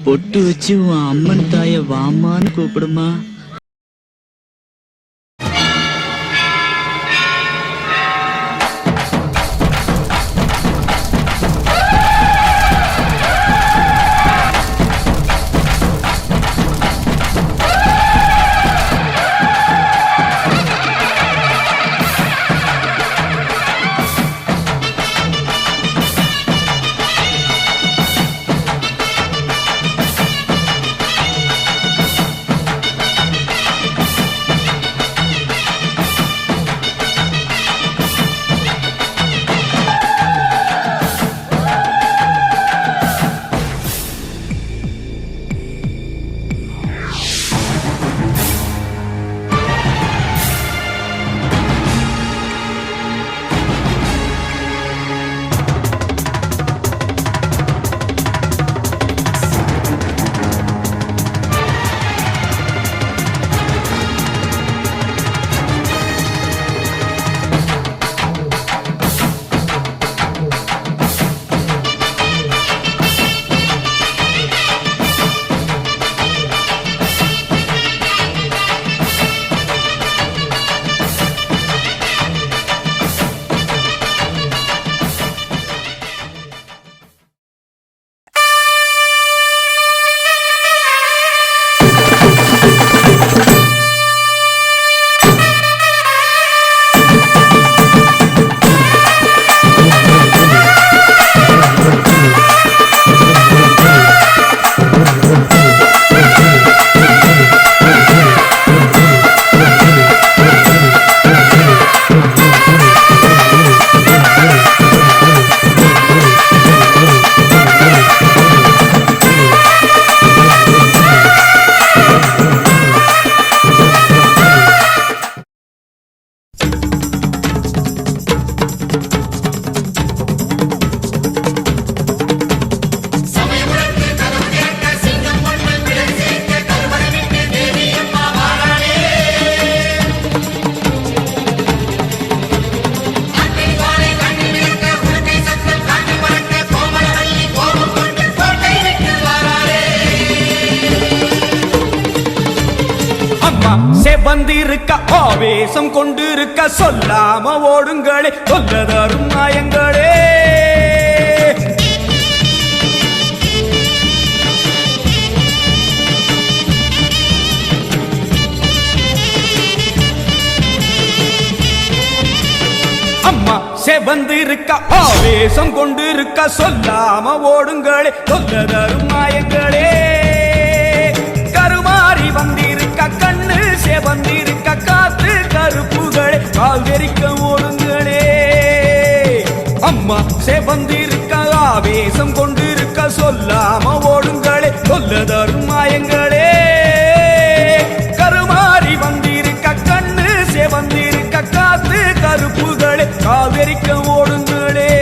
பொட்டு வச்சு உன் அம்மன் தாய வாமான்னு கூப்பிடுமா. செவந்திருக்க ஆவேசம் கொண்டிருக்க சொல்லாம ஓடுங்களே சொல்லதரும் நாயங்களே. அம்மா செவந்திருக்க ஆவேசம் கொண்டிருக்க சொல்லாம ஓடுங்களே சொல்லதரும் நாயங்களே. கருமாறி வந்திருக்க கண்ணு செவந்திருக்க காத்து கருப்புகளே கால்வெறிக்க ஓடுங்களே. அம்மா செவந்திருக்க ஆவேசம் கொண்டிருக்க சொல்லாம ஓடுங்களே சொல்லதரும் மாயங்களே. கருமாறி வந்திருக்க கண்ணு செவந்திருக்க காத்து கருப்புகளே கால்வெறிக்க ஓடுங்களே.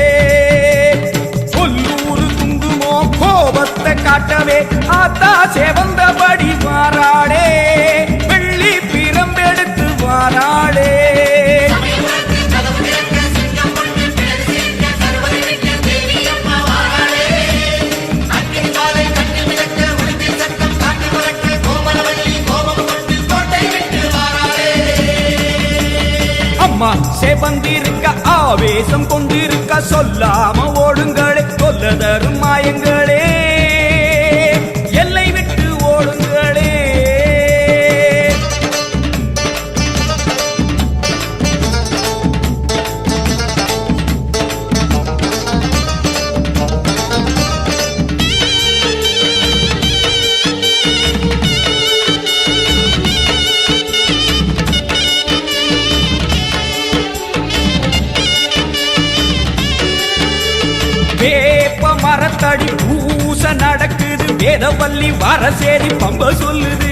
கொல்லூரு குங்குமோ கோபத்தை காட்டவே ஆத்தா செவந்தபடி மாறாடே வெள்ளி பிரம்பெடுத்து வாராடே. அம்மா செவந்திருக்க ஆவேசம் கொண்டிருக்க சொல்லாம ஓடுங்களே சொல்லதரும் மாயங்களே. எல்லை விட்டு ஓடுங்களே. வேப்ப மரத்தடி பூச நடக்குது வேதவல்லி வரசேரி பம்ப சொல்லுது.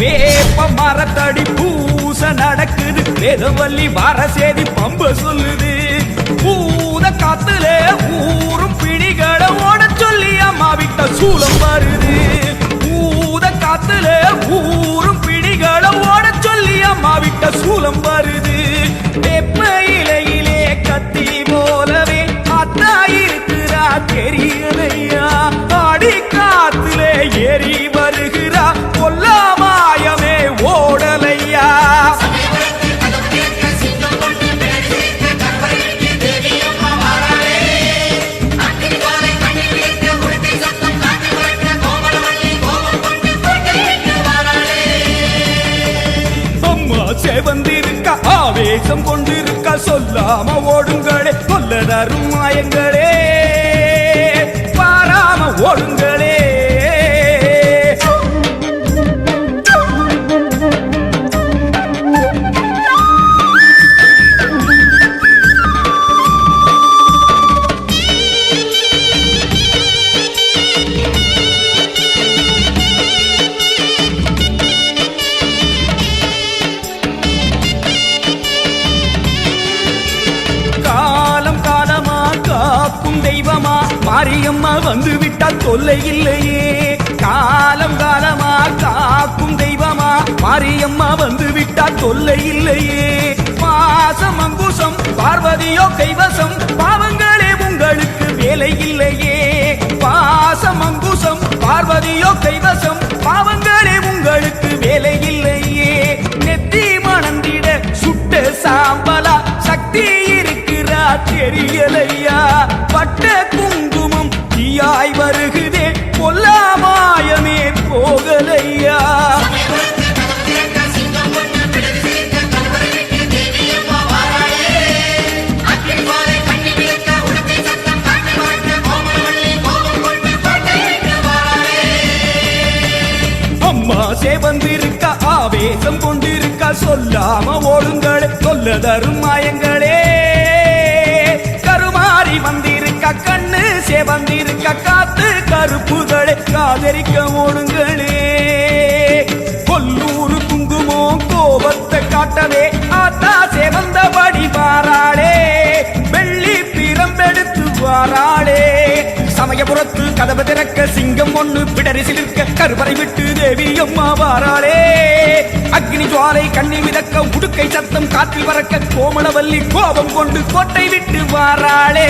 வேப்ப மரத்தடி பூச நடக்குது வேதவல்லி வரசேரி பம்ப சொல்லுது. பூத காத்துல ஊரும் பிணிகளை ஓட சொல்லி அம்மா விட்ட சூலம் வருது. பூத காத்துல ஊரும் பிணிகளை ஓட சொல்லி அம்மா விட்ட சூலம் வருது. வேப்ப இலையிலே கத்தி போலவே அத்தா இருக்கிறா தெரியலையா. ஆடி காத்துல இல்லையே. காலம் காலமா காக்கும் தெய்வமா மாரியம்மா வந்து விட்டா தொல்லை இல்லையே. பாசம் அங்குசம் பார்வதியோ கைவசம் பாவங்களே உங்களுக்கு வேலை இல்லையே. பாசம் அங்குசம் பார்வதியோ கைவசம் பாவங்களே உங்களுக்கு வேலை இல்லையே. நெத்தி மணந்திட சுட்ட சாம்பலா சக்தி இருக்கிறா தெரியலையா. பட்ட குங்குமம் தீயாய் வருகுதே பொல்லாமாயமே போகலையா. அம்மா சேவந்திருக்க ஆவேசம் கொண்டிருக்க சொல்லாம ஓடுங்களே சொல்ல தரும் மாயங்களே. கருமாறி வந்திருக்க கண்ணு சேவந்திருக்க காத்து கருப்புகளே காதரிக்க ஓடுங்களே. கொல்லூரு குங்குமோ கோபத்தை காட்டவே ஆத்தா சேவந்தபடி வாராளே. வெள்ளி பிரம்பெடுத்து வாராளே. சமயபுரத்து கதவு திறக்க சிங்கம் ஒண்ணு பிடரி சிலிர்க்க கருவறை விட்டு தேவி அம்மா வாராளே. அக்னி ஜுவாலை கண்ணி மிதக்க உடுக்கை சத்தம் காற்றில் பறக்க கோமளவல்லி கோபம் கொண்டு கோட்டை விட்டு வாராளே.